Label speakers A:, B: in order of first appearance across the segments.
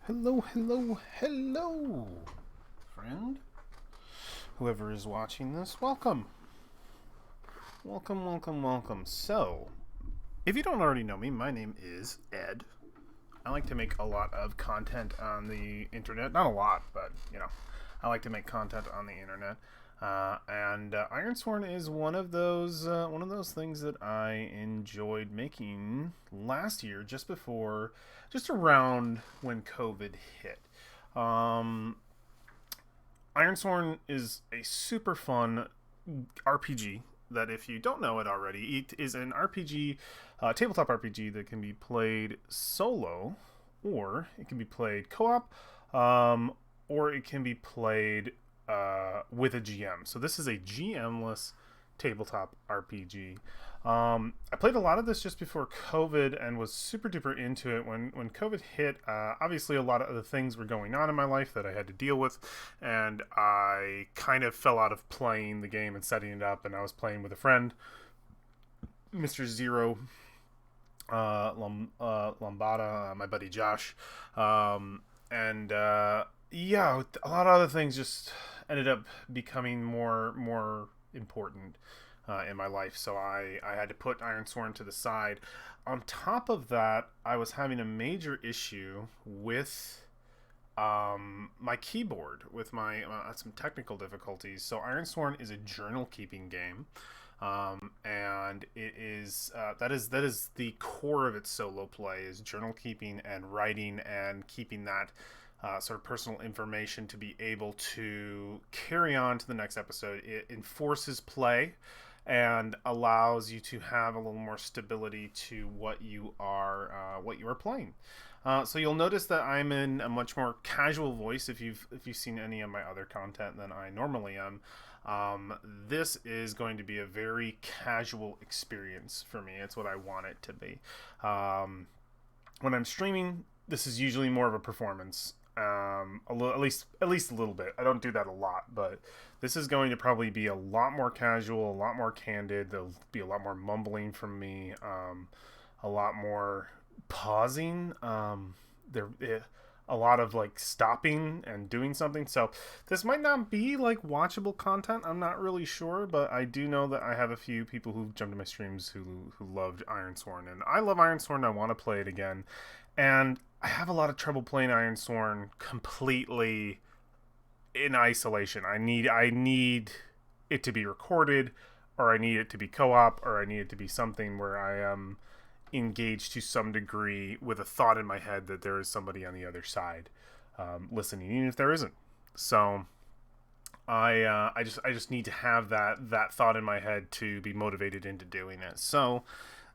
A: Hello, hello, hello, friend. Whoever is watching this, welcome. Welcome, welcome, welcome. So, if you don't already know me, my name is Ed. I like to make a lot of content on the internet. Not a lot, but, I like to make content on the internet. And Ironsworn is one of those things that I enjoyed making last year, just around when COVID hit. Um, Ironsworn is a super fun RPG that, if you don't know it already, it is an RPG, tabletop RPG that can be played solo, or it can be played co-op, or it can be played with a GM. So this is a GM-less tabletop RPG. I played a lot of this just before COVID and was super duper into it. When COVID hit, obviously a lot of other things were going on in my life that I had to deal with, and I kind of fell out of playing the game and setting it up. And I was playing with a friend, Mr. Zero Lombada, my buddy Josh, and yeah, a lot of other things just ended up becoming more important in my life, so I had to put Ironsworn to the side. On top of that, I was having a major issue with my keyboard, with my some technical difficulties. So Ironsworn is a journal keeping game, and it is that is the core of its solo play, is journal keeping and writing and keeping that sort of personal information to be able to carry on to the next episode. It enforces play and allows you to have a little more stability to what you are playing. So you'll notice that I'm in a much more casual voice if you've seen any of my other content than I normally am. This is going to be a very casual experience for me. It's what I want it to be. When I'm streaming, this is usually more of a performance, at least a little bit. I don't do that a lot, but this is going to probably be a lot more casual, a lot more candid. There'll be a lot more mumbling from me, a lot more pausing. A lot of like stopping and doing something. So this might not be like watchable content. I'm not really sure, but I do know that I have a few people who've jumped to my streams who loved Ironsworn, and I love Ironsworn. I want to play it again, and I have a lot of trouble playing Ironsworn completely in isolation. I need it to be recorded, or I need it to be co-op, or I need it to be something where I am engaged to some degree with a thought in my head that there is somebody on the other side listening, even if there isn't. So I just need to have that thought in my head to be motivated into doing it. So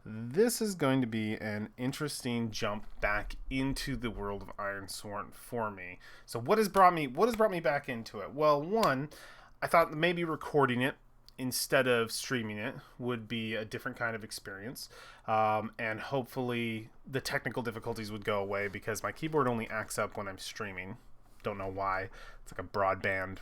A: this is going to be an interesting jump back into the world of Ironsworn for me. So what has brought me back into it? Well, one, I thought maybe recording it instead of streaming it would be a different kind of experience, and hopefully the technical difficulties would go away, because my keyboard only acts up when I'm streaming. Don't know why. It's like a broadband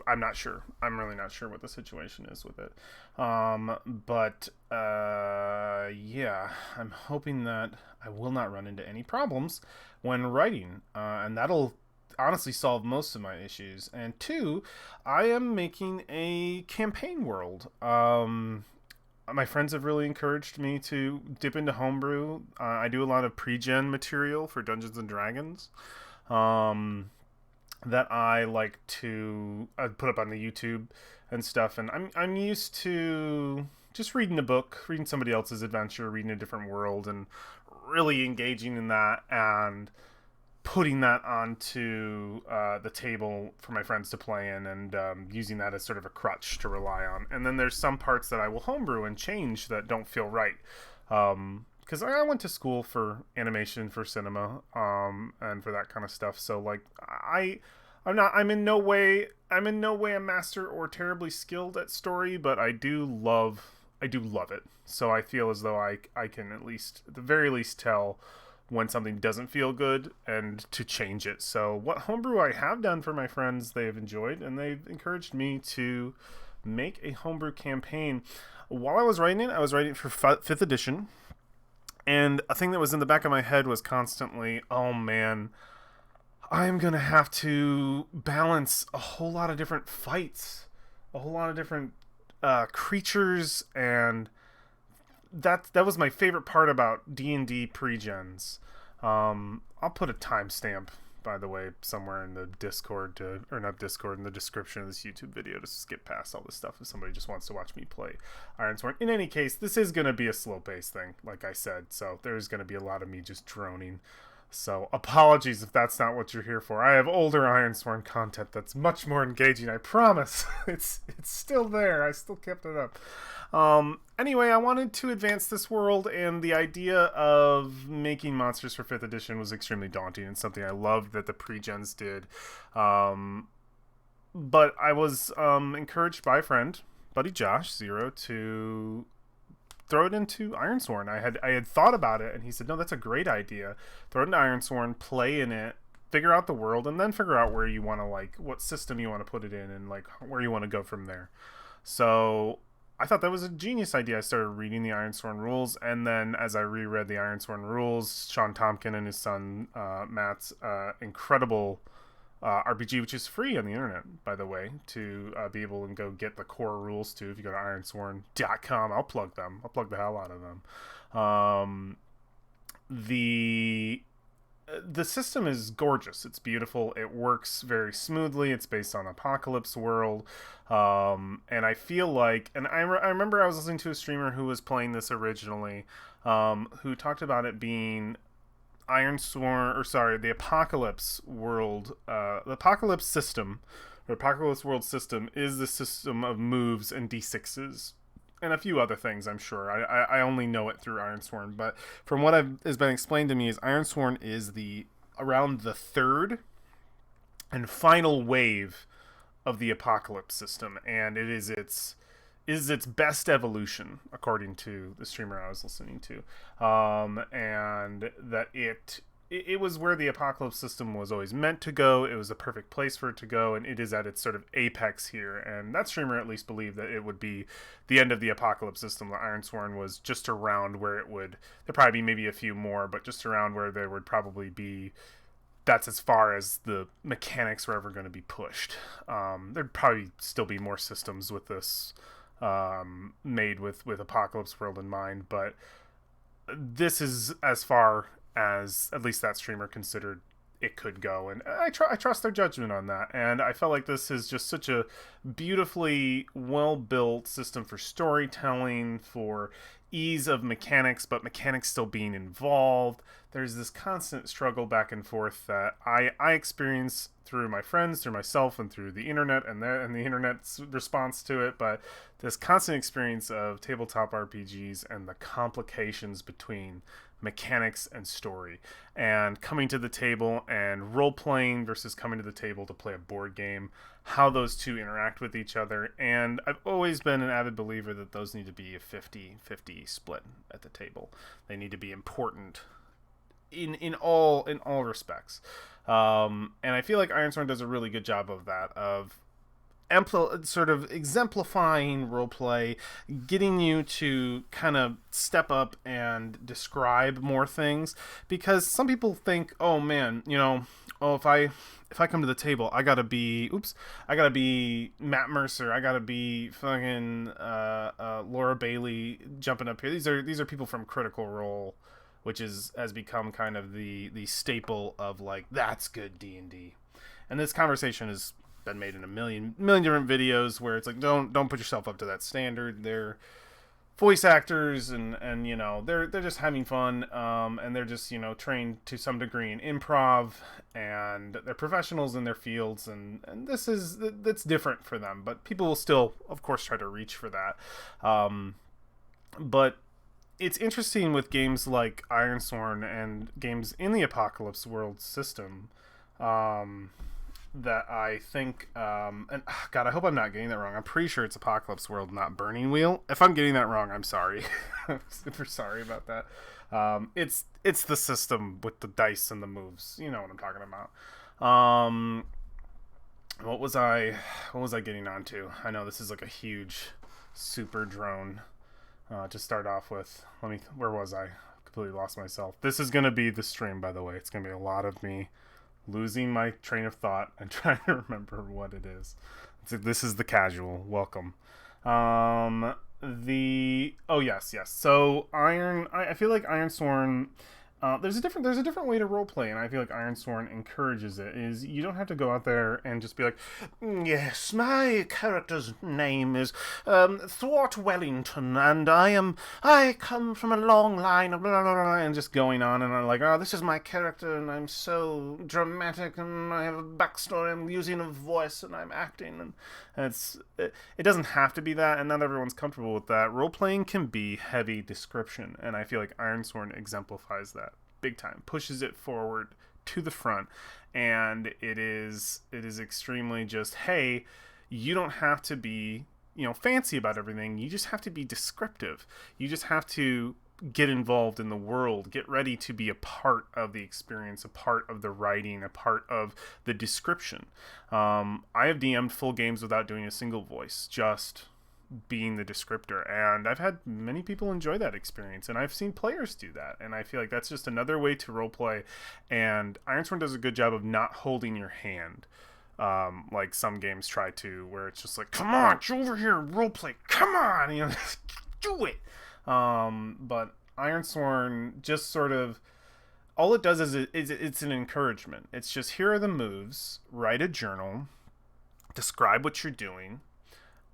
A: I'm not sure. I'm really not sure what the situation is with it. But yeah, I'm hoping that I will not run into any problems when writing, and that'll honestly solve most of my issues. And two, I am making a campaign world. My friends have really encouraged me to dip into homebrew. I do a lot of pre-gen material for Dungeons and Dragons. Um, that I like to put up on the YouTube and stuff, and I'm used to just reading a book, reading somebody else's adventure, reading a different world, and really engaging in that and putting that onto the table for my friends to play in, and using that as sort of a crutch to rely on. And then there's some parts that I will homebrew and change that don't feel right. Because I went to school for animation, for cinema, and for that kind of stuff. So like I'm in no way a master or terribly skilled at story, but I do love it. So I feel as though I can at the very least tell when something doesn't feel good and to change it. So what homebrew I have done for my friends, they have enjoyed, and they've encouraged me to make a homebrew campaign. While I was writing it, I was writing it for 5th edition, and a thing that was in the back of my head was constantly, oh man, I'm going to have to balance a whole lot of different fights, a whole lot of different creatures, and that was my favorite part about D&D pre-gens. I'll put a timestamp, by the way, somewhere in the Discord, or not Discord, in the description of this YouTube video to skip past all this stuff if somebody just wants to watch me play Ironsworn. In any case, this is going to be a slow-paced thing, like I said, so there's going to be a lot of me just droning. So apologies if that's not what you're here for. I have older Ironsworn content that's much more engaging, I promise. It's still there. I still kept it up. Anyway, I wanted to advance this world, and the idea of making monsters for 5th edition was extremely daunting and something I loved that the pre-gens did. But I was encouraged by a friend, buddy Josh, Zero, to throw it into Ironsworn. I had thought about it, and he said, no, that's a great idea. Throw it into Ironsworn, play in it, figure out the world, and then figure out where you want to, like, what system you want to put it in, and, like, where you want to go from there. So I thought that was a genius idea. I started reading the Ironsworn rules, and then as I reread the Ironsworn rules, Sean Tompkin and his son Matt's incredible RPG, which is free on the internet, by the way, to be able to go get the core rules to. If you go to ironsworn.com, I'll plug them. I'll plug the hell out of them. The system is gorgeous. It's beautiful. It works very smoothly. It's based on Apocalypse World. And I feel like, and I remember I was listening to a streamer who was playing this originally, who talked about it being Ironsworn, or sorry, the Apocalypse World, the Apocalypse system, or Apocalypse World system is the system of moves and D6s. And a few other things, I'm sure. I only know it through Ironsworn, but from what has been explained to me, is Ironsworn is around the third and final wave of the Apocalypse system, and it is its best evolution, according to the streamer I was listening to, and that it was where the Apocalypse system was always meant to go. It was a perfect place for it to go, and it is at its sort of apex here. And that streamer at least believed that it would be the end of the Apocalypse system. The Ironsworn was just around where it would. There'd probably be maybe a few more, but just around where there would probably be. That's as far as the mechanics were ever going to be pushed. There'd probably still be more systems with this made with Apocalypse World in mind, but this is as far as at least that streamer considered it could go, and I trust their judgment on that. And I felt like this is just such a beautifully well built system for storytelling, for ease of mechanics, but mechanics still being involved. There's this constant struggle back and forth that I experience through my friends, through myself, and through the internet and the internet's response to it. But this constant experience of tabletop RPGs and the complications between mechanics and story, and coming to the table and role playing versus coming to the table to play a board game, how those two interact with each other. And I've always been an avid believer that those need to be a 50-50 split at the table. They need to be important in all respects. And I feel like Ironsworn does a really good job of that, of sort of exemplifying roleplay, getting you to kind of step up and describe more things, because some people think, oh man, if I come to the table, I gotta be Matt Mercer, I gotta be fucking Laura Bailey jumping up here. These are people from Critical Role, which has become kind of the staple of, like, that's good D&D. And this conversation has been made in a million different videos where it's like, don't put yourself up to that standard. They're voice actors, and they're just having fun, and they're just trained to some degree in improv, and they're professionals in their fields, and that's different for them. But people will still, of course, try to reach for that. But it's interesting with games like Ironsworn and games in the Apocalypse World system, that I think, and God, I hope I'm not getting that wrong. I'm pretty sure it's Apocalypse World, not Burning Wheel. If I'm getting that wrong, I'm sorry. I'm super sorry about that. It's the system with the dice and the moves. You know what I'm talking about. What was I getting onto? I know this is like a huge super drone to start off with. Where was I? Completely lost myself. This is going to be the stream, by the way. It's going to be a lot of me losing my train of thought and trying to remember what it is. So this is the casual. Welcome. The oh yes. So I feel like Ironsworn. There's a different way to roleplay, and I feel like Ironsworn encourages it. Is you don't have to go out there and just be like, yes, my character's name is Thwart Wellington, and I come from a long line of blah, blah, blah, and just going on, and I'm like, oh, this is my character, and I'm so dramatic, and I have a backstory, I'm using a voice, and I'm acting, and it doesn't have to be that, and not everyone's comfortable with that. Role playing can be heavy description, and I feel like Ironsworn exemplifies that big time, pushes it forward to the front, and it is extremely just, hey, you don't have to be fancy about everything. You just have to be descriptive. You just have to get involved in the world, get ready to be a part of the experience, a part of the writing, a part of the description. I have DM'd full games without doing a single voice, just being the descriptor, and I've had many people enjoy that experience, and I've seen players do that, and I feel like that's just another way to roleplay, and Ironsworn does a good job of not holding your hand, like some games try to, where it's just like, come on, get over here, roleplay, come on, do it. But Ironsworn just sort of, all it does is it's an encouragement. It's just, here are the moves, write a journal, describe what you're doing,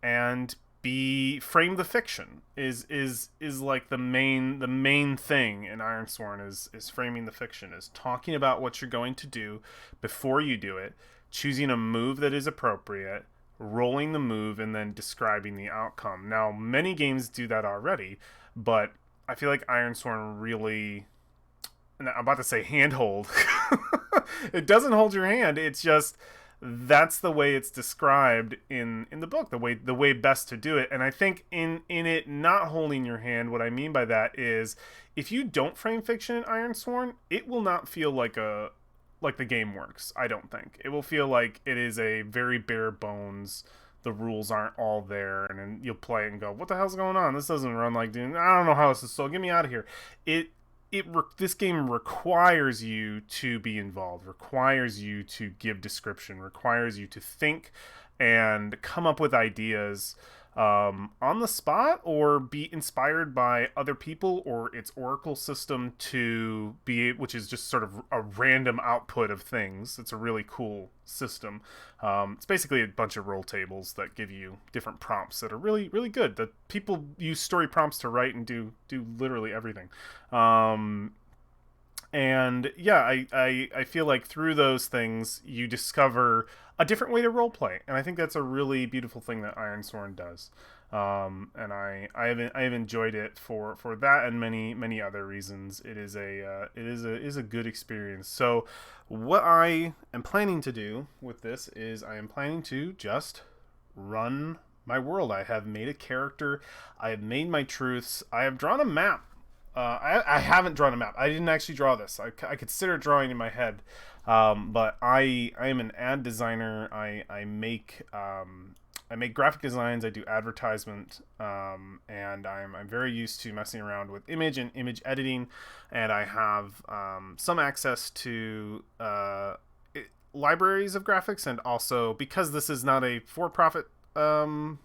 A: and frame the fiction is like the main thing in Ironsworn is framing the fiction, is talking about what you're going to do before you do it, choosing a move that is appropriate, rolling the move, and then describing the outcome. Now, many games do that already, but I feel like Ironsworn really, I'm about to say handhold. It doesn't hold your hand. It's just, that's the way it's described in the book, the way best to do it. And I think in it not holding your hand, what I mean by that is, if you don't frame fiction in Ironsworn, it will not feel like the game works. I don't think it will feel like it is a very bare bones. The rules aren't all there, and then you'll play it and go, what the hell's going on? This doesn't run like, dude, I don't know how this is, so get me out of here. This game requires you to be involved, requires you to give description, requires you to think and come up with ideas on the spot, or be inspired by other people or its oracle system to be, which is just sort of a random output of things. It's a really cool system. It's basically a bunch of roll tables that give you different prompts that are really, really good. That people use story prompts to write and do literally everything. And yeah, I feel like through those things you discover a different way to roleplay, and I think that's a really beautiful thing that Ironsworn does. And I have enjoyed it for that and many other reasons. It is a good experience. So what I am planning to do with this is, I am planning to just run my world. I have made a character. I have made my truths. I have drawn a map. I haven't drawn a map. I didn't actually draw this. I consider drawing in my head, but I am an ad designer. I make graphic designs. I do advertisement, and I'm very used to messing around with image and image editing, and I have some access to libraries of graphics, and also, because this is not a for-profit thing,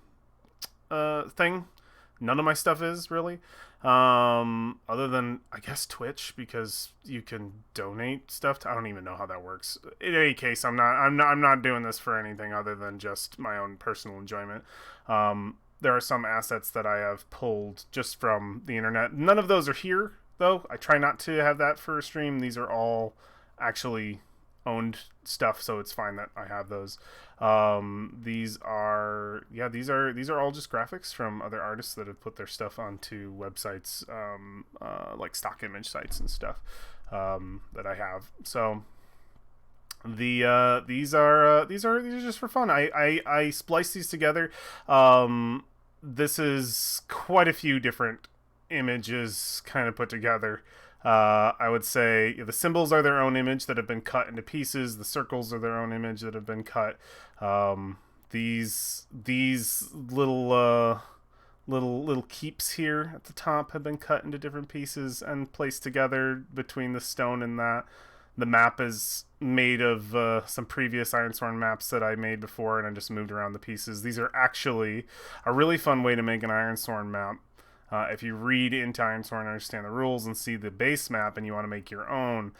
A: none of my stuff is really. Other than, I guess, Twitch, because you can donate stuff to, I don't even know how that works. In any case, I'm not doing this for anything other than just my own personal enjoyment. There are some assets that I have pulled just from the internet. None of those are here, though. I try not to have that for a stream. These are all actually owned stuff, so it's fine that I have those. These are all just graphics from other artists that have put their stuff onto websites, like stock image sites and stuff, that I have. So these are just for fun. I splice these together. This is quite a few different images kind of put together. I would say the symbols are their own image that have been cut into pieces. The circles are their own image that have been cut. These little keeps here at the top have been cut into different pieces and placed together between the stone and that. The map is made of some previous Ironsworn maps that I made before, and I just moved around the pieces. These are actually a really fun way to make an Ironsworn map. If you read into Ironsworn and understand the rules and see the base map and you want to make your own,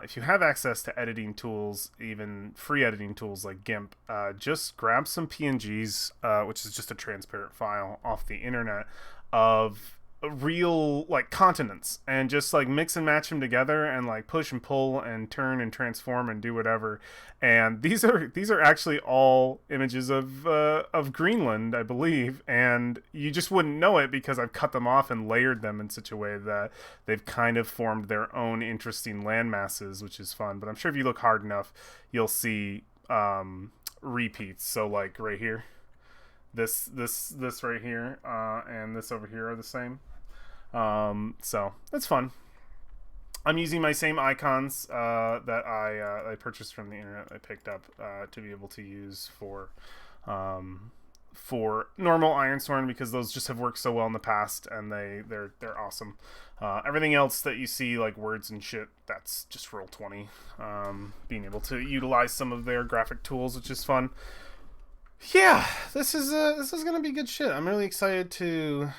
A: if you have access to editing tools, even free editing tools like GIMP, just grab some PNGs, which is just a transparent file off the internet, of real like continents, and just like mix and match them together and like push and pull and turn and transform and do whatever. And these are actually all images of Greenland, I believe, and you just wouldn't know it because I've cut them off and layered them in such a way that they've kind of formed their own interesting land masses, which is fun. But I'm sure if you look hard enough, you'll see repeats. So like right here, this right here, and this over here are the same. So that's fun. I'm using my same icons that I purchased from the internet. I picked up to be able to use for normal Ironsworn, because those just have worked so well in the past, and they're awesome. Everything else that you see, like words and shit, that's just Roll20. Being able to utilize some of their graphic tools, which is fun. Yeah, this is gonna be good shit. I'm really excited to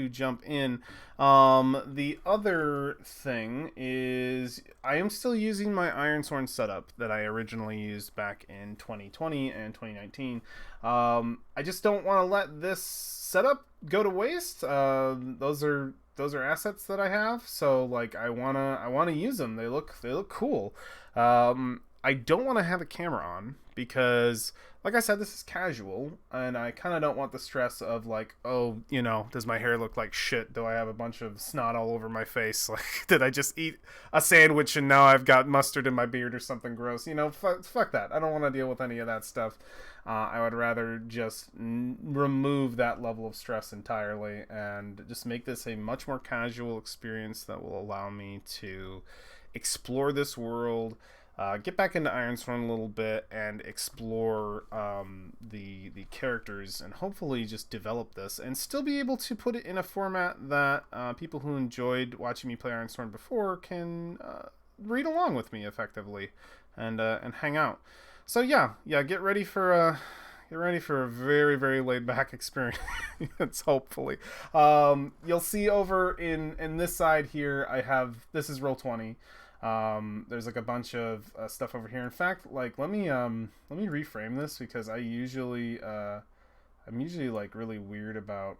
A: jump in. The other thing is I am still using my Ironsworn setup that I originally used back in 2020 and 2019. I just don't want to let this setup go to waste. Those are assets that I have, so like I wanna use them. They look cool. I don't want to have a camera on because, like I said, this is casual, and I kind of don't want the stress of like, oh, you know, does my hair look like shit? Do I have a bunch of snot all over my face? Like, did I just eat a sandwich and now I've got mustard in my beard or something gross? You know, fuck that. I don't want to deal with any of that stuff. I would rather just remove that level of stress entirely and just make this a much more casual experience that will allow me to explore this world, get back into Ironsworn a little bit, and explore the characters, and hopefully just develop this and still be able to put it in a format that people who enjoyed watching me play Ironsworn before can read along with me effectively, and hang out. So yeah, get ready for a very, very laid back experience. Hopefully, you'll see over in this side here, this is Roll20. There's like a bunch of stuff over here. In fact, like let me reframe this, because I'm usually like really weird about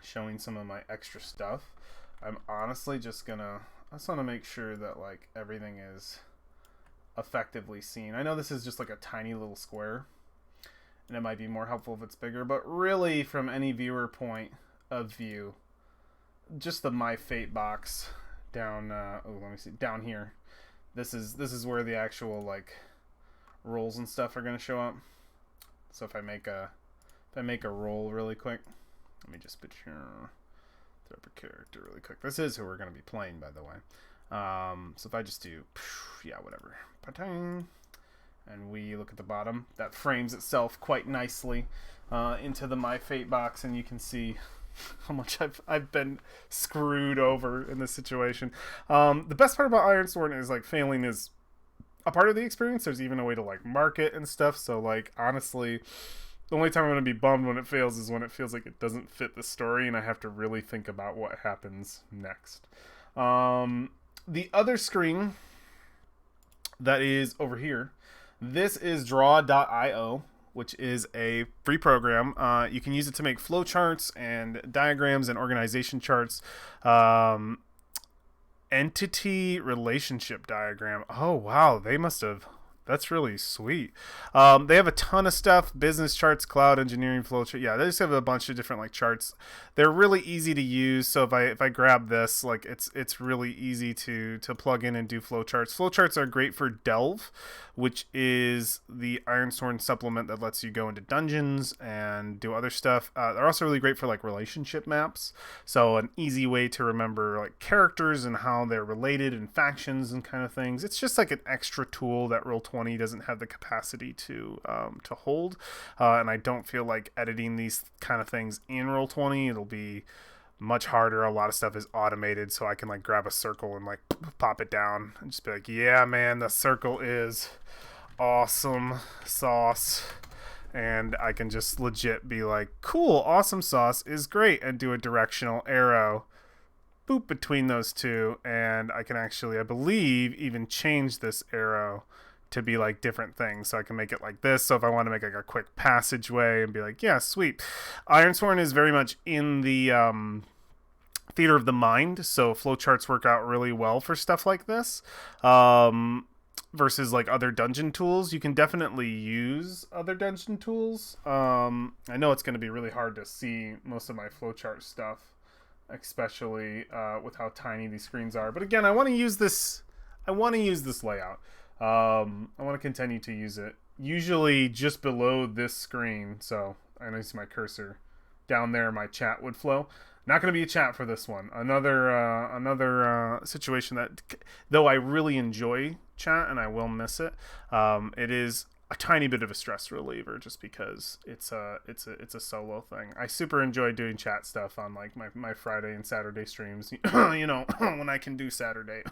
A: showing some of my extra stuff. I'm honestly just want to make sure that like everything is effectively seen. I know this is just like a tiny little square, and it might be more helpful if it's bigger, but really from any viewer point of view, just the My Fate box down let me see, down here, this is where the actual like rolls and stuff are going to show up. So if I make a roll really quick, let me just throw up a character really quick. This is who we're going to be playing, by the way. So if I just do whatever, and we look at the bottom, that frames itself quite nicely into the My Fate box, and you can see how much I've been screwed over in this situation. The best part about Ironsworn is like failing is a part of the experience. There's even a way to like mark it and stuff. So like honestly, the only time I'm gonna be bummed when it fails is when it feels like it doesn't fit the story and I have to really think about what happens next. The other screen that is over here, this is draw.io, which is a free program. You can use it to make flowcharts and diagrams and organization charts. Entity relationship diagram. Oh, wow. That's really sweet. They have a ton of stuff: business charts, cloud engineering, flowchart. Yeah, they just have a bunch of different like charts. They're really easy to use. So if I grab this, like it's really easy to plug in and do flowcharts. Flowcharts are great for Delve, which is the Ironsworn supplement that lets you go into dungeons and do other stuff. They're also really great for like relationship maps. So an easy way to remember like characters and how they're related and factions and kind of things. It's just like an extra tool that Roll20 doesn't have the capacity to hold, and I don't feel like editing these kind of things in Roll20. It'll be much harder. A lot of stuff is automated, so I can like grab a circle and like pop it down and just be like, yeah, man, the circle is awesome sauce. And I can just legit be like, cool, awesome sauce is great, and do a directional arrow boop between those two, and I can actually, I believe, even change this arrow to be like different things. So I can make it like this. So if I want to make like a quick passageway and be like, yeah, sweet. Ironsworn is very much in the theater of the mind, so flowcharts work out really well for stuff like this. Versus like other dungeon tools, you can definitely use other dungeon tools. I know it's going to be really hard to see most of my flowchart stuff, especially with how tiny these screens are. But again, I want to use this. I want to use this layout. I want to continue to use it. Usually just below this screen, so I know you see my cursor down there, my chat would flow. Not going to be a chat for this one. Another situation that, though I really enjoy chat and I will miss it, it is a tiny bit of a stress reliever just because it's a solo thing. I super enjoy doing chat stuff on like my Friday and Saturday streams. You know, when I can do Saturday.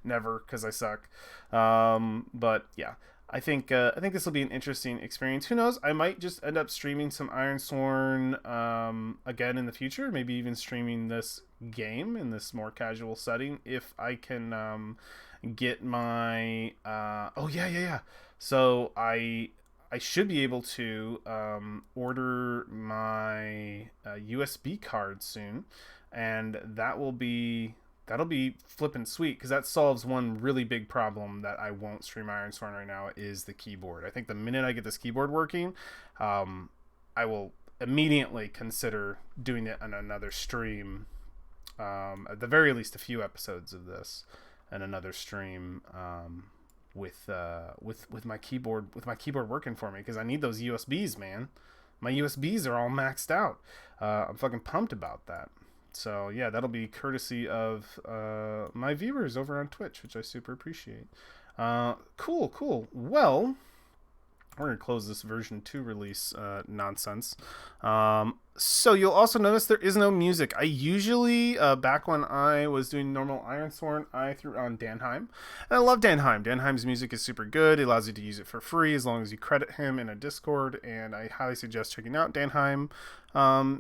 A: Never, because I suck. But yeah. I think this will be an interesting experience. Who knows? I might just end up streaming some Ironsworn again in the future. Maybe even streaming this game in this more casual setting if I can get my. Oh yeah. So I should be able to order my USB card soon, and that'll be flippin' sweet, because that solves one really big problem that I won't stream Ironsworn right now, is the keyboard. I think the minute I get this keyboard working, I will immediately consider doing it on another stream. At the very least, a few episodes of this and another stream with my keyboard working for me, because I need those USBs, man. My USBs are all maxed out. I'm fucking pumped about that. So yeah, that'll be courtesy of my viewers over on Twitch, which I super appreciate. Cool. Well, we're going to close this version 2 release nonsense. So you'll also notice there is no music. I usually, back when I was doing normal Ironsworn, I threw on Danheim. And I love Danheim. Danheim's music is super good. It allows you to use it for free as long as you credit him in a Discord. And I highly suggest checking out Danheim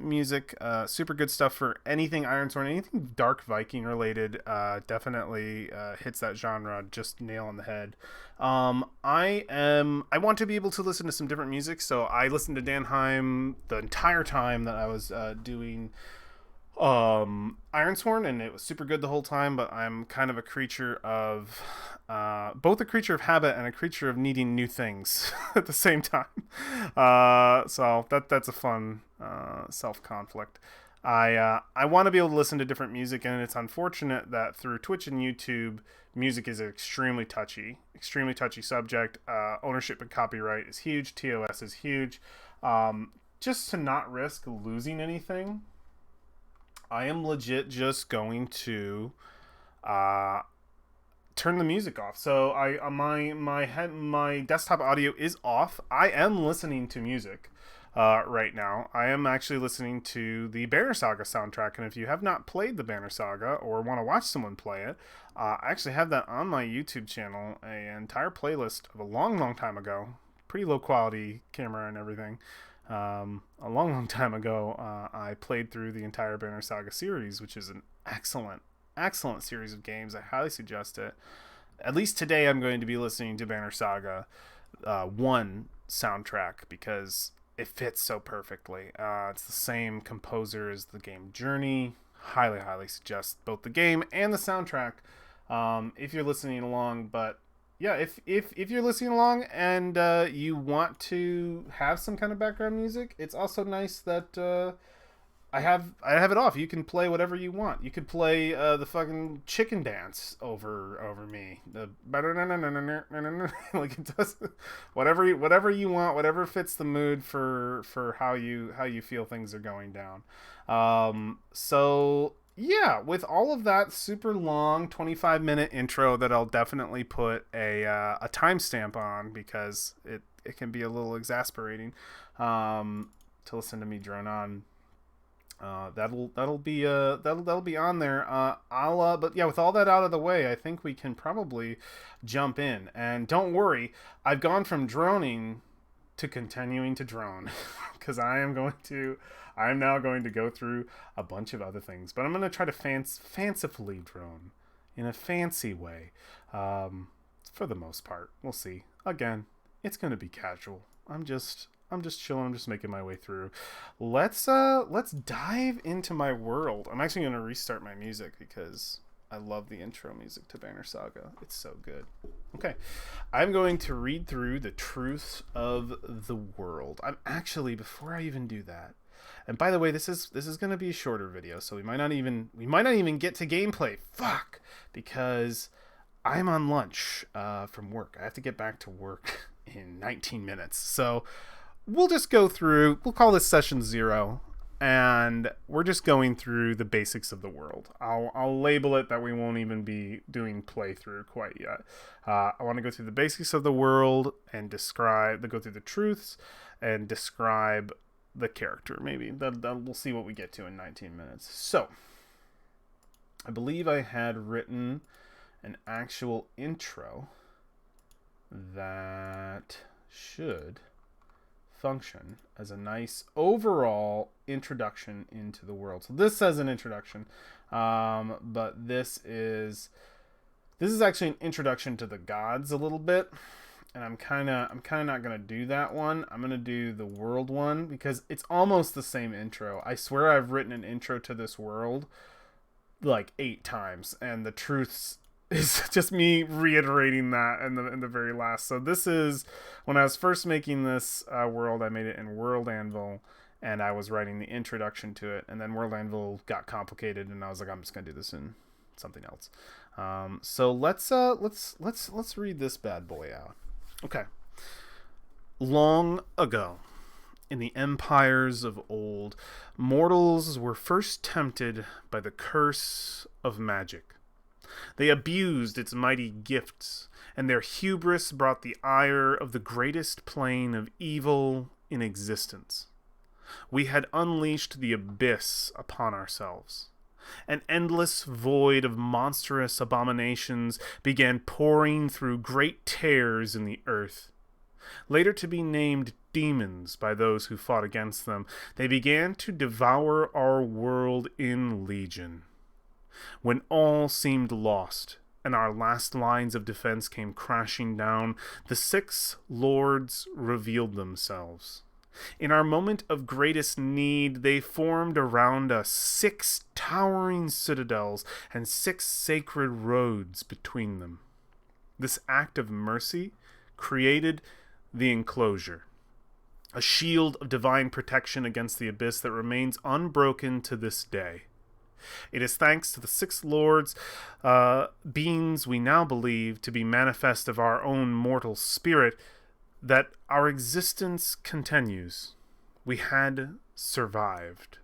A: music. Super good stuff for anything Ironsworn, anything Dark Viking related. Definitely hits that genre just nail on the head. I want to be able to listen to some different music, so I listened to Danheim the entire time that I was doing Ironsworn, and it was super good the whole time. But I'm kind of a creature of both a creature of habit and a creature of needing new things at the same time. So that's a fun self-conflict. I want to be able to listen to different music, and it's unfortunate that through Twitch and YouTube, music is an extremely touchy subject. Ownership and copyright is huge. TOS is huge. Just to not risk losing anything, I am legit just going to turn the music off. So my desktop audio is off. I am listening to music right now. I am actually listening to the Banner Saga soundtrack, and if you have not played the Banner Saga or want to watch someone play it, I actually have that on my YouTube channel, an entire playlist of a long time ago. Pretty low quality camera and everything. A long time ago, I played through the entire Banner Saga series, which is an excellent series of games. I highly suggest it. At least today I'm going to be listening to Banner Saga 1 soundtrack, because it fits so perfectly. It's the same composer as the game Journey. Highly suggest both the game and the soundtrack if you're listening along. But yeah, if you're listening along and you want to have some kind of background music, it's also nice that I have it off. You can play whatever you want. You could play the fucking chicken dance over me. The like it does whatever you want, whatever fits the mood for how you feel things are going down. So yeah, with all of that super long 25-minute intro that I'll definitely put a timestamp on, because it can be a little exasperating to listen to me drone on. That'll be on there. But yeah, with all that out of the way, I think we can probably jump in. And don't worry, I've gone from droning to continuing to drone because I am now going to go through a bunch of other things, but I'm going to try to fancifully drone in a fancy way. For the most part, we'll see. Again, it's going to be casual. I'm just chilling. I'm just making my way through. Let's dive into my world. I'm actually going to restart my music because I love the intro music to Banner Saga. It's so good. Okay. I'm going to read through the truths of the world. I'm actually, before I even do that, and by the way, this is going to be a shorter video, so we might not even get to gameplay. Fuck, because I'm on lunch from work. I have to get back to work in 19 minutes. So we'll just go through. We'll call this session 0. And we're just going through the basics of the world. I'll label it that we won't even be doing playthrough quite yet. I want to go through the basics of the world and go through the truths and describe the character. Maybe we'll see what we get to in 19 minutes. So, I believe I had written an actual intro that should function as a nice overall introduction into the world. So this says an introduction, but this is actually an introduction to the gods a little bit, and I'm kind of not gonna do that one. I'm gonna do the world one because it's almost the same intro. I swear I've written an intro to this world like 8 times, and the truths is just me reiterating that in the very last. So this is when I was first making this world. I made it in World Anvil, and I was writing the introduction to it. And then World Anvil got complicated, and I was like, I'm just gonna do this in something else. So let's read this bad boy out. Okay. Long ago, in the empires of old, mortals were first tempted by the curse of magic. They abused its mighty gifts, and their hubris brought the ire of the greatest plane of evil in existence. We had unleashed the abyss upon ourselves. An endless void of monstrous abominations began pouring through great tears in the earth. Later to be named demons by those who fought against them, they began to devour our world in legion. When all seemed lost, and our last lines of defense came crashing down, the 6 lords revealed themselves. In our moment of greatest need, they formed around us 6 towering citadels and 6 sacred roads between them. This act of mercy created the enclosure, a shield of divine protection against the abyss that remains unbroken to this day. It is thanks to the 6 lords, beings we now believe to be manifest of our own mortal spirit, that our existence continues. We had survived.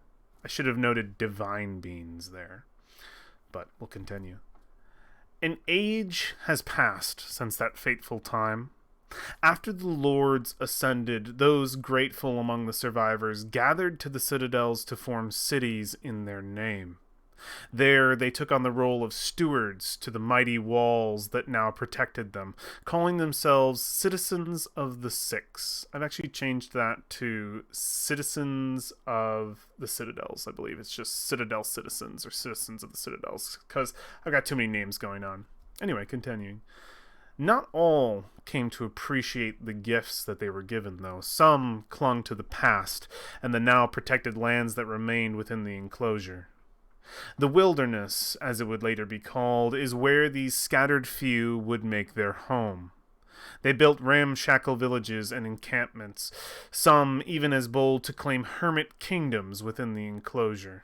A: I should have noted divine beings there, but we'll continue. An age has passed since that fateful time. After the lords ascended, those grateful among the survivors gathered to the citadels to form cities in their name. There they took on the role of stewards to the mighty walls that now protected them, calling themselves citizens of the 6. I've actually changed that to citizens of the citadels. I believe it's just citadel citizens or citizens of the citadels because I've got too many names going on. Anyway, continuing. Not all came to appreciate the gifts that they were given, though. Some clung to the past and the now protected lands that remained within the enclosure. The wilderness, as it would later be called, is where these scattered few would make their home. They built ramshackle villages and encampments, some even as bold to claim hermit kingdoms within the enclosure.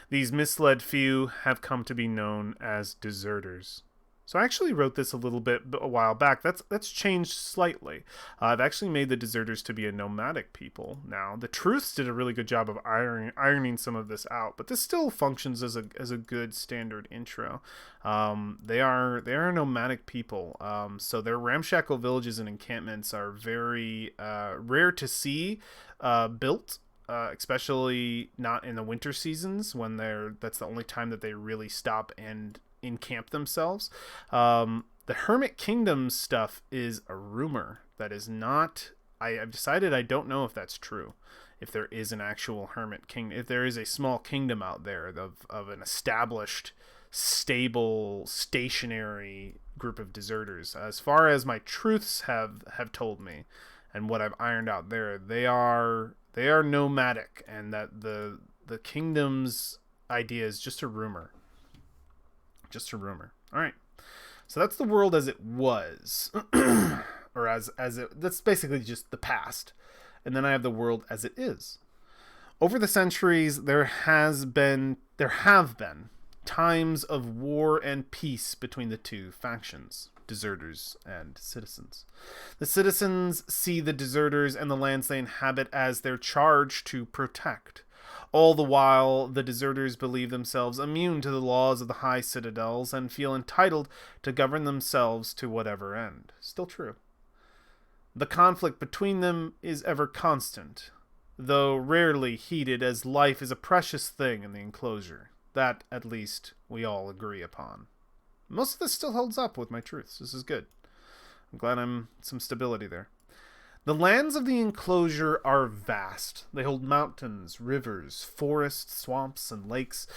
A: These misled few have come to be known as deserters. So I actually wrote this a while back. That's changed slightly. I've actually made the deserters to be a nomadic people now. The Truths did a really good job of ironing some of this out, but this still functions as a good standard intro. They are a nomadic people. So their ramshackle villages and encampments are very rare to see built. especially not in the winter seasons when that's the only time that they really stop and encamp themselves. The Hermit Kingdom stuff is a rumor that is not. I've decided I don't know if that's true. If there is an actual Hermit Kingdom, if there is a small kingdom out there of an established, stable, stationary group of deserters. As far as my truths have told me, and what I've ironed out there, they are nomadic, and that the kingdom's idea is just a rumor. Just a rumor. All right. So that's the world as it was, or as it. That's basically just the past, and then I have the world as it is. Over the centuries, there have been times of war and peace between the two factions, deserters and citizens. The citizens see the deserters and the lands they inhabit as their charge to protect. All the while, the deserters believe themselves immune to the laws of the high citadels and feel entitled to govern themselves to whatever end. Still true. The conflict between them is ever constant, though rarely heated, as life is a precious thing in the enclosure. That, at least, we all agree upon. Most of this still holds up with my truths. This is good. I'm glad I'm some stability there. The lands of the enclosure are vast. They hold mountains, rivers, forests, swamps, and lakes.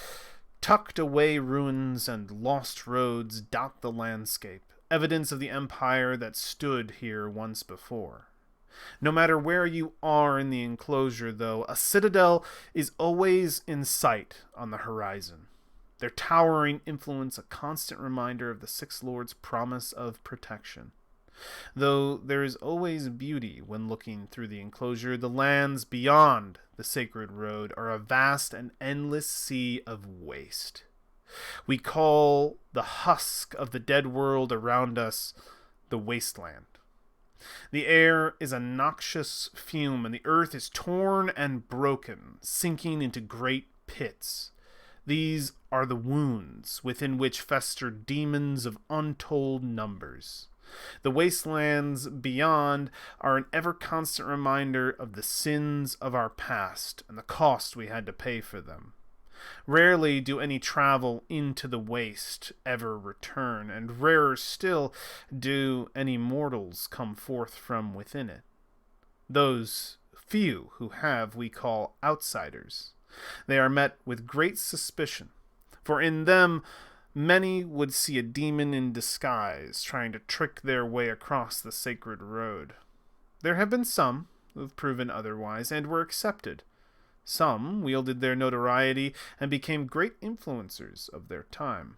A: Tucked away ruins and lost roads dot the landscape, evidence of the empire that stood here once before. No matter where you are in the enclosure, though, a citadel is always in sight on the horizon. Their towering influence a constant reminder of the Six Lords' promise of protection. Though there is always beauty when looking through the enclosure, the lands beyond the sacred road are a vast and endless sea of waste. We call the husk of the dead world around us the Wasteland. The air is a noxious fume, and the earth is torn and broken, sinking into great pits. These are the wounds within which fester demons of untold numbers. The wastelands beyond are an ever-constant reminder of the sins of our past and the cost we had to pay for them. Rarely do any travel into the waste ever return, and rarer still do any mortals come forth from within it. Those few who have we call outsiders. They are met with great suspicion, for in them many would see a demon in disguise trying to trick their way across the sacred road. There have been some who have proven otherwise and were accepted. Some wielded their notoriety and became great influencers of their time.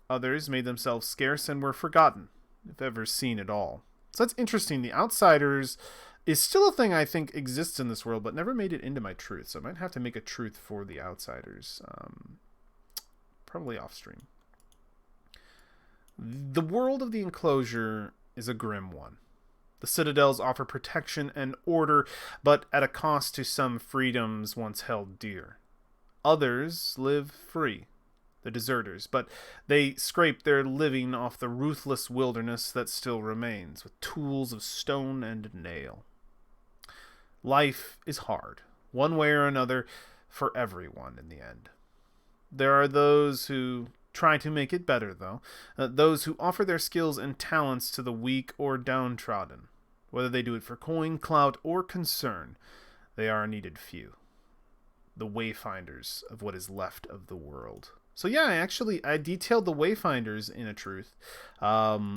A: Others made themselves scarce and were forgotten, if ever seen at all. So that's interesting. The outsiders is still a thing I think exists in this world, but never made it into my truth. So I might have to make a truth for the outsiders. Probably off stream. The world of the enclosure is a grim one. The citadels offer protection and order, but at a cost to some freedoms once held dear. Others live free, the deserters, but they scrape their living off the ruthless wilderness that still remains, with tools of stone and nail. Life is hard, one way or another, for everyone in the end. There are those who try to make it better, though. Those who offer their skills and talents to the weak or downtrodden. Whether they do it for coin, clout, or concern, they are a needed few. The wayfinders of what is left of the world. So yeah, I detailed the wayfinders in a truth. I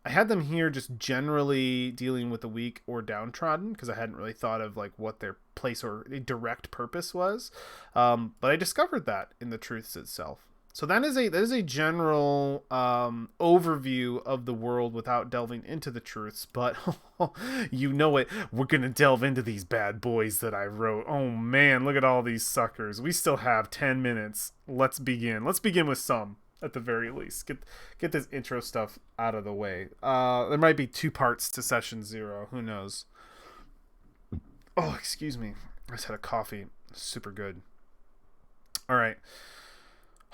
A: had them here just generally dealing with the weak or downtrodden, because I hadn't really thought of like what their place or direct purpose was. But I discovered that in the truths itself. So that is a general overview of the world without delving into the truths. But you know it, we're going to delve into these bad boys that I wrote. Oh man, look at all these suckers. We still have 10 minutes. Let's begin. Let's begin with some, at the very least. Get this intro stuff out of the way. There might be 2 parts to session 0. Who knows? Oh, excuse me. I just had a coffee. Super good. All right.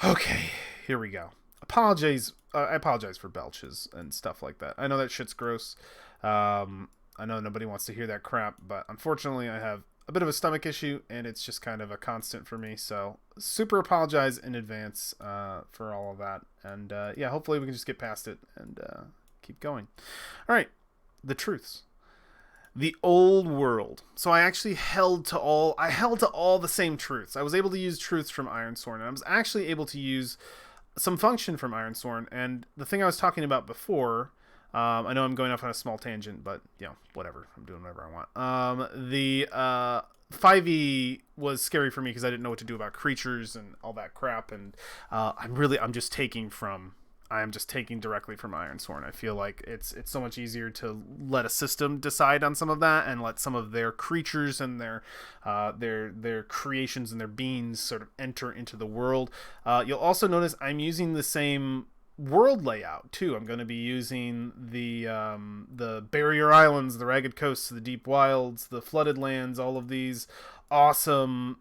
A: Okay, here we go. I apologize for belches and stuff like that. I know that shit's gross. I know nobody wants to hear that crap, but unfortunately I have a bit of a stomach issue, and it's just kind of a constant for me. So super apologize in advance for all of that. And yeah, hopefully we can just get past it and keep going. All right, the truths. The old world. So I actually held to all the same truths. I was able to use truths from Ironsworn, and I was actually able to use some function from Ironsworn. And the thing I was talking about before, I know I'm going off on a small tangent, but whatever. I'm doing whatever I want. The 5e was scary for me because I didn't know what to do about creatures and all that crap, and I'm just taking directly from Ironsworn. I feel like it's so much easier to let a system decide on some of that and let some of their creatures and their creations and their beings sort of enter into the world. You'll also notice I'm using the same world layout too. I'm going to be using the barrier islands, the ragged coasts, the deep wilds, the flooded lands, all of these awesome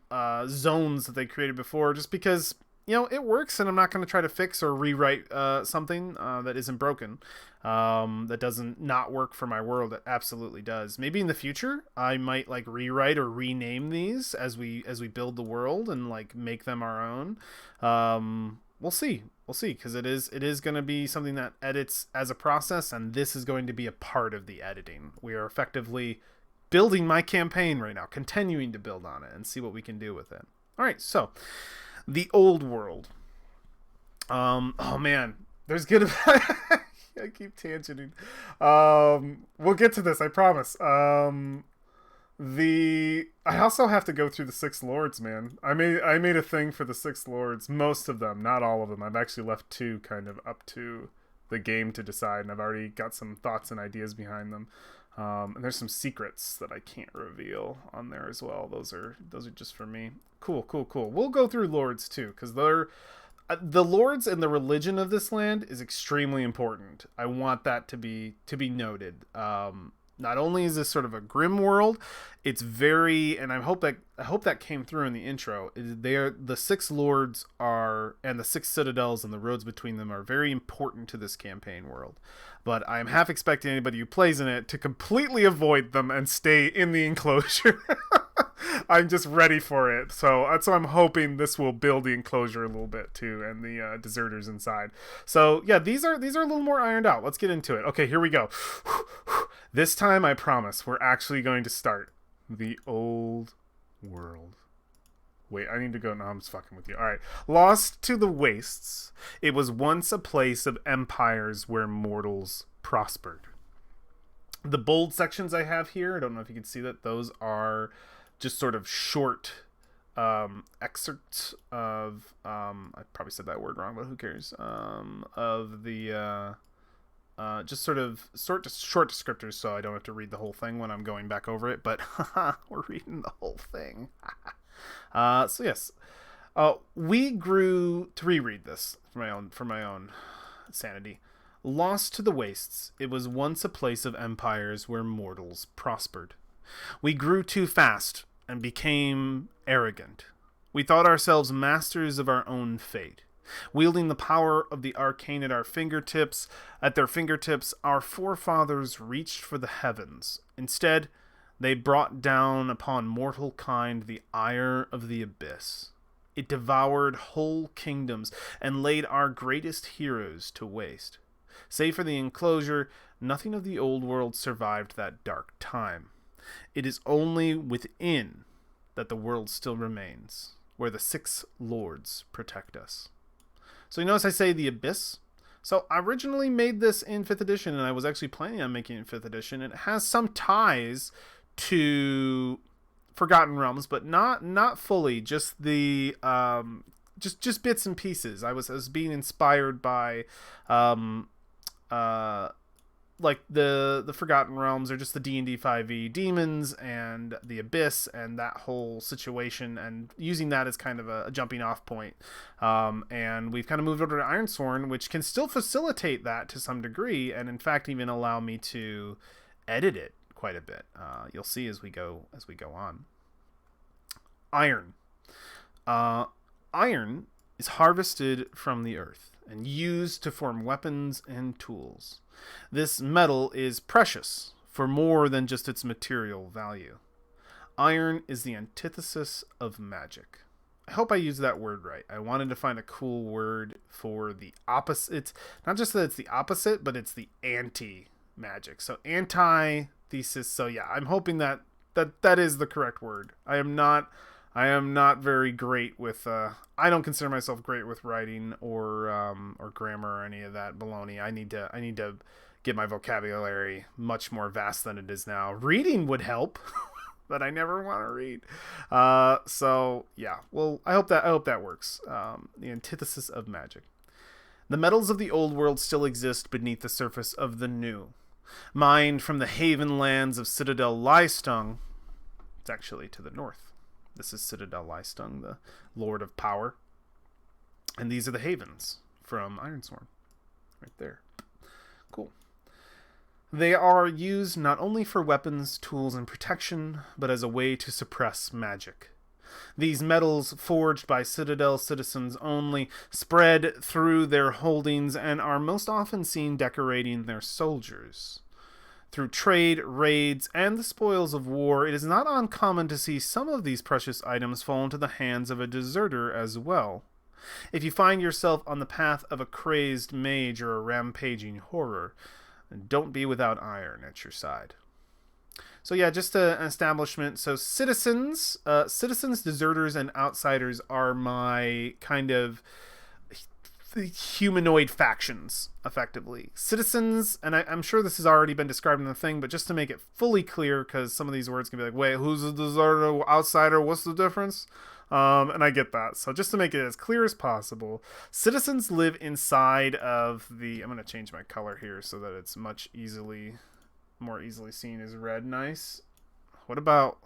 A: zones that they created before, just because it works, and I'm not going to try to fix or rewrite something that isn't broken, that doesn't not work for my world. It absolutely does. Maybe in the future I might like rewrite or rename these as we build the world and like make them our own. We'll see, because it is going to be something that edits as a process, and this is going to be a part of the editing. We are effectively building my campaign right now, continuing to build on it and see what we can do with it. All right, so the old world. Oh man, there's gonna be I keep tangenting. We'll get to this, I promise. I also have to go through the Six Lords, man. I made a thing for the Six Lords, most of them, not all of them. I've actually left 2 kind of up to the game to decide, and I've already got some thoughts and ideas behind them. And there's some secrets that I can't reveal on there as well. Those are just for me. Cool. We'll go through lords too, because the lords and the religion of this land is extremely important. I want that to be noted. Not only is this sort of a grim world, it's very, and I hope that came through in the intro. The 6 lords and the 6 citadels and the roads between them are very important to this campaign world. But I'm half expecting anybody who plays in it to completely avoid them and stay in the enclosure. I'm just ready for it. So I'm hoping this will build the enclosure a little bit too, and the deserters inside. So yeah, these are a little more ironed out. Let's get into it. Okay, here we go. This time, I promise, we're actually going to start the old world. Wait, I need to go. No, I'm just fucking with you. All right. Lost to the wastes, it was once a place of empires where mortals prospered. The bold sections I have here, I don't know if you can see that, those are just sort of short excerpts of, I probably said that word wrong, but who cares, of the, just sort of short descriptors, so I don't have to read the whole thing when I'm going back over it, but we're reading the whole thing. So yes, we grew to reread this for my own sanity. Lost to the wastes, it was once a place of empires where mortals prospered. We grew too fast and became arrogant. We thought ourselves masters of our own fate. Wielding the power of the arcane at their fingertips, our forefathers reached for the heavens. Instead, they brought down upon mortal kind the ire of the abyss. It devoured whole kingdoms and laid our greatest heroes to waste. Save for the enclosure, nothing of the old world survived that dark time. It is only within that the world still remains, where the 6 lords protect us. So you notice I say the abyss? So I originally made this in 5th edition, and I was actually planning on making it in 5th edition. It has some ties to Forgotten Realms, but not fully, just the just bits and pieces. I was being inspired by like the Forgotten Realms, or just the D&D 5e demons and the Abyss and that whole situation, and using that as kind of a jumping off point. And we've kind of moved over to Ironsworn, which can still facilitate that to some degree, and in fact even allow me to edit it quite a bit. You'll see as we go on. Iron. Iron is harvested from the earth and used to form weapons and tools. This metal is precious for more than just its material value. Iron is the antithesis of magic. I hope I used that word right. I wanted to find a cool word for the opposite. It's not just that it's the opposite, but it's the anti-magic. So antithesis. So yeah, I'm hoping that is the correct word. I am not very great with. I don't consider myself great with writing or grammar or any of that baloney. I need to get my vocabulary much more vast than it is now. Reading would help. That I never want to read. So yeah, well, I hope that works. The antithesis of magic. The metals of the old world still exist beneath the surface of the new. Mined from the haven lands of Citadel Lystung. It's actually to the north. This is Citadel Lystung, the Lord of Power. And these are the havens from Ironsworn. Right there. Cool. They are used not only for weapons, tools, and protection, but as a way to suppress magic. These metals, forged by Citadel citizens only, spread through their holdings and are most often seen decorating their soldiers. Through trade, raids, and the spoils of war, it is not uncommon to see some of these precious items fall into the hands of a deserter as well. If you find yourself on the path of a crazed mage or a rampaging horror, don't be without iron at your side. So yeah, just an establishment. So citizens, deserters, and outsiders are my kind of humanoid factions, effectively. Citizens, and I'm sure this has already been described in the thing, but just to make it fully clear, because some of these words can be like, wait, who's a deserter, outsider, what's the difference? And I get that. So just to make it as clear as possible, citizens live inside of the... I'm going to change my color here so that it's more easily seen as red. Nice. What about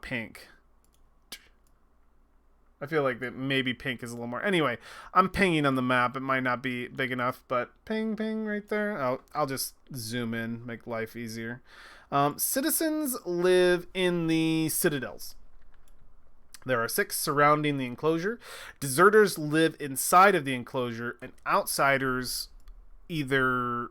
A: pink? I feel like that maybe pink is a little more... Anyway, I'm pinging on the map. It might not be big enough, but ping right there. I'll just zoom in, make life easier. Citizens live in the citadels. There are 6 surrounding the enclosure. Deserters live inside of the enclosure, and outsiders either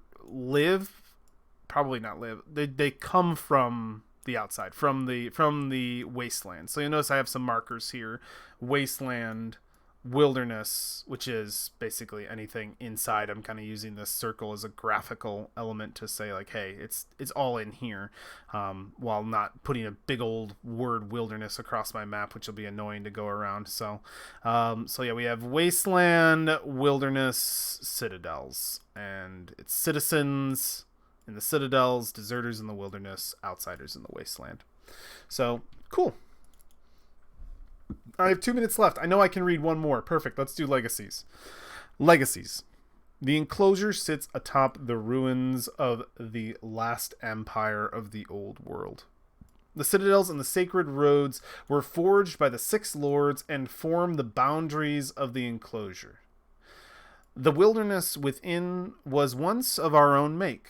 A: probably not live. They come from the outside, from the wasteland. So you'll notice I have some markers here: wasteland, wilderness, which is basically anything inside. I'm kind of using this circle as a graphical element to say, like, hey, it's all in here, while not putting a big old word wilderness across my map, which will be annoying to go around. So yeah, we have wasteland, wilderness, citadels, and it's citizens in the citadels, deserters in the wilderness, outsiders in the wasteland. So cool. I have 2 minutes left. I know I can read one more. Perfect. Let's do legacies. Legacies. The enclosure sits atop the ruins of the last empire of the old world. The citadels and the sacred roads were forged by the 6 lords and form the boundaries of the enclosure. The wilderness within was once of our own make,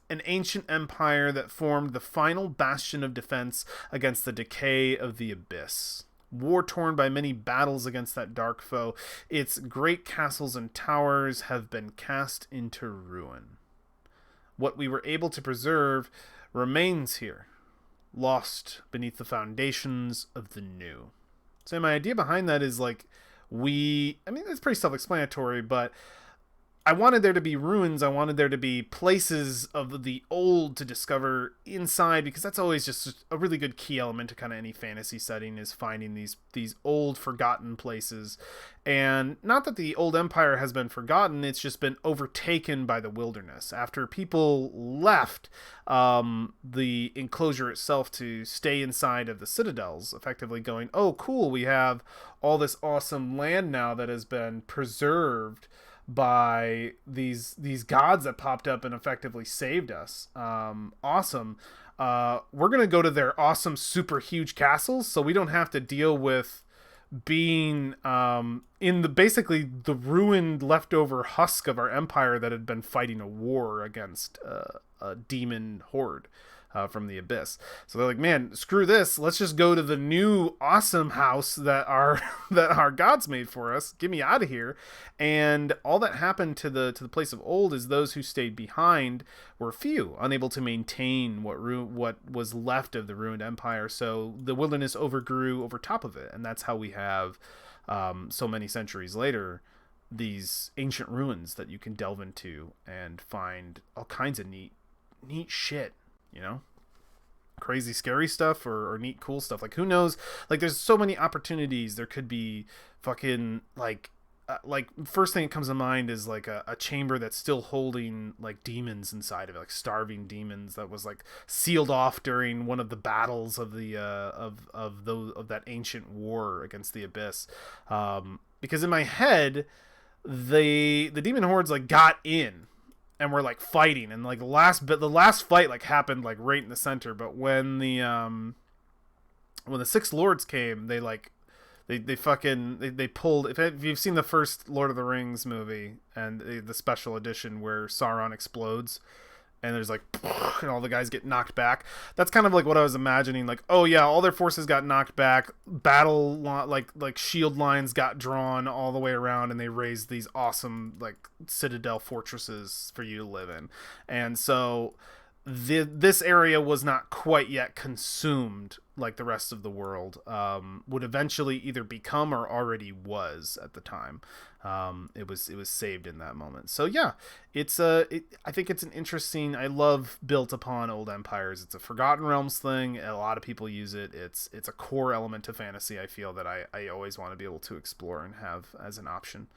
A: an ancient empire that formed the final bastion of defense against the decay of the abyss. War-torn by many battles against that dark foe, its great castles and towers have been cast into ruin. What we were able to preserve remains here, lost beneath the foundations of the new. So my idea behind that is like, it's pretty self-explanatory, but I wanted there to be ruins. I wanted there to be places of the old to discover inside, because that's always just a really good key element to kind of any fantasy setting, is finding these old forgotten places. And not that the old empire has been forgotten, it's just been overtaken by the wilderness. After people left the enclosure itself to stay inside of the citadels, effectively going, oh cool, we have all this awesome land now that has been preserved by these gods that popped up and effectively saved us. Awesome. We're gonna go to their awesome super huge castles, so we don't have to deal with being in basically the ruined leftover husk of our empire that had been fighting a war against a demon horde. from the abyss. So they're like, man, screw this. Let's just go to the new awesome house that our that our gods made for us. Get me out of here. And all that happened to the place of old is those who stayed behind were few, unable to maintain what was left of the ruined empire. So the wilderness overgrew over top of it, and that's how we have so many centuries later these ancient ruins that you can delve into and find all kinds of neat shit, you know, crazy scary stuff or neat cool stuff. Like, who knows, like, there's so many opportunities. There could be fucking like first thing that comes to mind is like a chamber that's still holding like demons inside of it, like starving demons, that was like sealed off during one of the battles of the of that ancient war against the abyss. Because in my head, the demon hordes like got in and were like fighting, and like the last fight like happened like right in the center. But when the six lords came, they like they pulled, if you've seen the first Lord of the Rings movie and the special edition where Sauron explodes and there's like and all the guys get knocked back, that's kind of like what I was imagining. Like, oh yeah, all their forces got knocked back, like shield lines got drawn all the way around, and they raised these awesome like citadel fortresses for you to live in. And so this area was not quite yet consumed like the rest of the world would eventually either become or already was at the time. It was saved in that moment. So yeah, I think it's an interesting, I love built upon old empires. It's a Forgotten Realms thing. A lot of people use it. It's a core element to fantasy, I feel, that I always want to be able to explore and have as an option.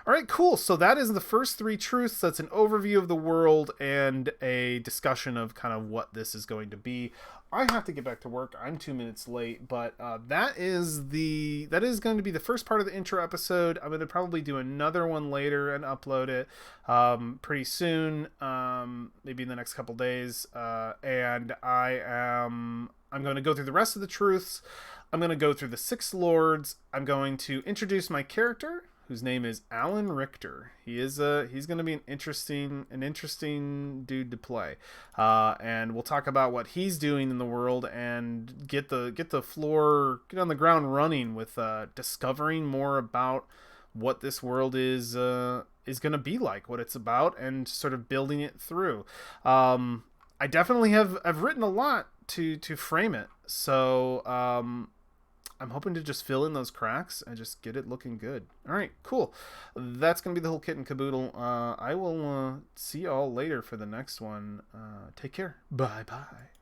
A: All right, cool. So that is the first three truths. That's an overview of the world and a discussion of kind of what this is going to be. I have to get back to work. I'm 2 minutes late, but that is going to be the first part of the intro episode. I'm going to probably do another one later and upload it pretty soon, maybe in the next couple days. And I'm going to go through the rest of the truths. I'm going to go through the six lords. I'm going to introduce my character, whose name is Alan Richter. He's going to be an interesting dude to play, and we'll talk about what he's doing in the world and get on the ground running with discovering more about what this world is going to be like, what it's about, and sort of building it through. I definitely I've written a lot to frame it, so I'm hoping to just fill in those cracks and just get it looking good. All right, cool. That's going to be the whole kit and caboodle. I will see y'all later for the next one. Take care. Bye-bye.